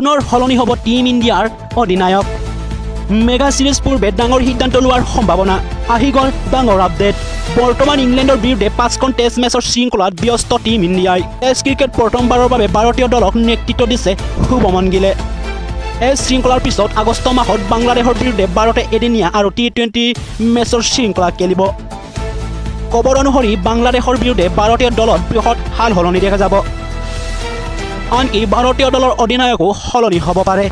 পুনৰ সলনি হ'ব টিম ইণ্ডিয়াৰ অধিনায়ক মেগা সিৰিজ পূৰ্বে ডাঙৰ সিদ্ধান্ত লোৱাৰ সম্ভাৱনা আহি গ'ল ডাঙৰ আপডেট বৰ্তমান ইংলেণ্ডৰ বিৰুদ্ধে 5খন টেষ্ট মেচৰ শৃংখলাত ব্যস্ত টিম ইণ্ডিয়াই টেষ্ট ক্ৰিকেট প্ৰথমবাৰৰ বাবে ভাৰতীয় দলক নেতৃত্ব দিছে শুভমন গিলে এই শৃংখলাৰ পিছত আগষ্ট মাহত বাংলাদেশৰ বিৰুদ্ধে ভাৰতে এদিনীয়া আৰু টি20 মেচৰ শৃংখলা খেলিব খবৰ অনুসৰি বাংলাদেশৰ বিৰুদ্ধে ভাৰতীয় দলত বৃহৎ হাল সলনি দেখা যাব আনকি ভাৰতীয় দলৰ অধিনায়কো সলনি হ'ব পাৰে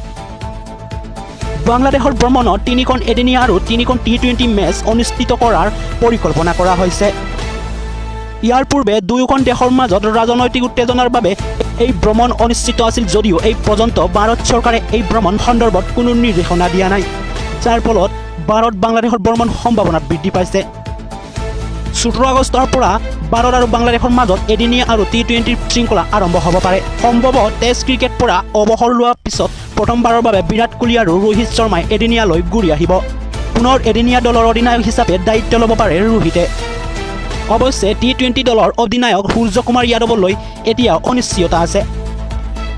বাংলাদেশৰ ভ্ৰমণত 3খন এদিনীয়া আৰু 3খন টি20 মেচ অনুষ্ঠিত কৰাৰ পৰিকল্পনা কৰা হৈছে ইয়াৰ পূৰ্বে দুয়োখন দেশৰ মাজত ৰাজনৈতিক উত্তেজনাৰ বাবে এই ভ্ৰমণ অনুষ্ঠিত আছিল যদিও এই পৰ্যন্ত ভাৰত চৰকাৰে এই ভ্ৰমণ সন্দৰ্ভত কোনো নিৰ্দেশনা দিয়া নাই যাৰ ফলত ভাৰত বাংলাদেশৰ ভ্ৰমণ সম্ভাৱনা বৃদ্ধি পাইছে 17 আগষ্টৰ পৰা ভাৰত আৰু বাংলাদেশৰ মাজত এদিনীয়া আৰু টি20 শৃংখলা আৰম্ভ হ'ব পাৰে সম্ভৱতঃ টেষ্ট ক্ৰিকেট পৰা অৱসৰ লোৱাৰ পিছত প্ৰথমবাৰৰ বাবে বিৰাট কোহলি আৰু ৰোহিত শৰ্মাই এদিনীয়ালৈ ঘূৰি আহিব পুনৰ এদিনীয়া দলৰ অধিনায়ক হিচাপে দায়িত্ব ল'ব পাৰে ৰোহিতে অৱশ্যে টি20 দলৰ অধিনায়ক সূৰ্যকুমাৰ যাদৱলৈ এতিয়া অনিশ্চয়তা আছে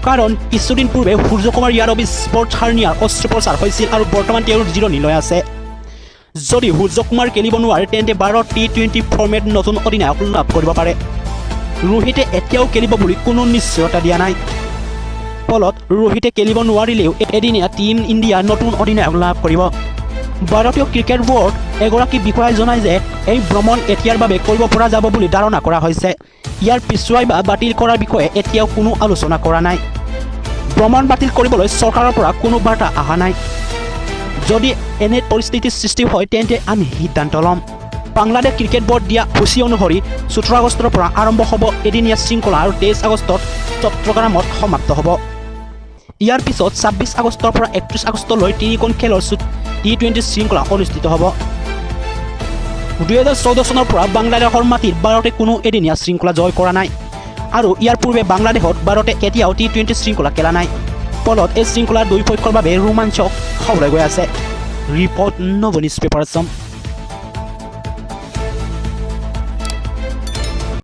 কাৰণ কিছুদিন পূৰ্বে সূৰ্যকুমাৰ যাদৱে স্পৰ্টছ হাৰ্নিয়াৰ অস্ত্ৰোপচাৰ হৈছিল আৰু বৰ্তমান তেওঁ জিৰণি লৈ আছে যদি সূৰ্যকুমাৰ খেলিব নোৱাৰে তেন্তে ভাৰত টি20 ফৰ্মেট নতুন অধিনায়ক লাভ কৰিব পাৰে ৰোহিতে এতিয়াও খেলিব বুলি কোনো নিশ্চয়তা দিয়া নাই ফলত ৰোহিতে খেলিব নোৱাৰিলেও এদিনীয়া টিম ইণ্ডিয়া নতুন অধিনায়ক লাভ কৰিব ভাৰতীয় ক্ৰিকেট বোৰ্ড এগৰাকী বিষয়াই জনায় যে এই ভ্ৰমণ এতিয়াৰ বাবে কৰিব পৰা যাব বুলি ধাৰণা কৰা হৈছে ইয়াৰ পিছুৱাই বা বাতিল কৰাৰ বিষয়ে এতিয়াও কোনো আলোচনা কৰা নাই ভ্ৰমণ বাতিল কৰিবলৈ চৰকাৰৰ পৰা কোনো বাৰ্তা অহা নাই যদি এনে পৰিস্থিতিৰ সৃষ্টি হয় তেন্তে আমি সিদ্ধান্ত ল'ম বাংলাদেশ ক্ৰিকেট বোৰ্ড দিয়া সূচী অনুসৰি 17 আগষ্টৰ পৰা আৰম্ভ হ'ব এদিনীয়া শৃংখলা আৰু 23 আগষ্টত চট্টগ্ৰামত সমাপ্ত হ'ব ইয়াৰ পিছত 26 আগষ্টৰ পৰা 31 আগষ্টলৈ 3খন খেলৰ টি20 শৃংখলা অনুষ্ঠিত হ'ব 2014 চনৰ পৰা বাংলাদেশৰ মাটিত ভাৰতে কোনো এদিনীয়া শৃংখলা জয় কৰা নাই আৰু ইয়াৰ পূৰ্বে বাংলাদেশত ভাৰতে কেতিয়াও টি20 শৃংখলা খেলা নাই ফলত এই শৃংখলাৰ দুই পক্ষৰ বাবে ৰোমাঞ্চক হ'বলৈ গৈ আছে ৰিপৰ্ট নব নিউজ পেপাৰ আছাম